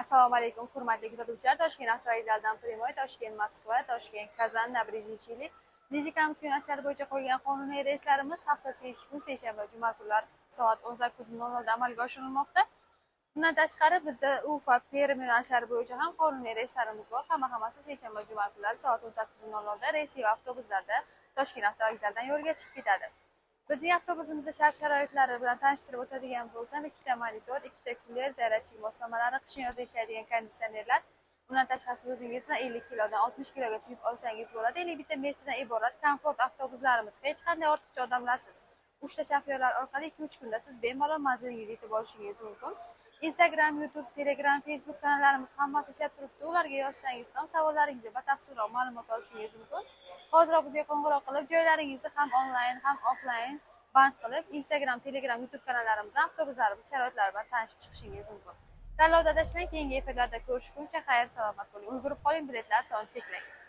Assalomu alaykum, hurmatli kuzatuvchilar. Toshkent avtovokzalidan Primoy, Toshkent Moskva, Toshkent Kazan, Nabrizhniy, Nijnikamskiy yo'nalishlari bo'yicha qo'yilgan qonuniy reyslarimiz haftasiga 2 kun seshanba, juma kunlar soat 18:00 da amalga oshirilmoqda. Bundan tashqari bizda Ufa, Perm yo'nalishlari bo'yicha ham qonuniy reyslarimiz bor. Hammasi seshanba, juma kunlari soat 18:00 da reysiy avtobuslarda Toshkent avtovokzalidan yo'lga chiqib ketadi. Bizning avtobusimizda shart-sharoitlari bilan tanishtirib o'tadigan bo'lsam, 2 ta monitor, 2 ta kuler, zaryadchik moslamalari, qishin yozda ishlaydigan konditsionerlar. Bundan tashqari siz o'zingizni 50 kilodan 60 kilogacha yuk olsangiz bo'ladi. 51 ta messidan iborat komfort avtobuslarimiz. Hech qanday ortiqcha odamlarsiz. 3 ta shofyorlar orqali 2-3 kunda siz bemalol manzilingizga yetib olishingiz mumkin. Instagram, YouTube, Telegram, Facebook kanallarimiz hammasi ishlab turibdi. Ularga yozsangiz ham savollaringizga batafsilroq ma'lumot olishingiz mumkin. Hozir bizga qo'ng'iroq qilib, joylaringizni ham onlayn, ham offlayn band qilib, Instagram, Telegram, YouTube kanallarimiz, avtobuslarimiz sharoitlari bilan tanishib chiqishingiz mumkin. Tanlovda adashmang, keyingi efirlarda ko'rishguncha xayr salomat bo'ling. Ulgurib qoling, biletlar soni cheklangan.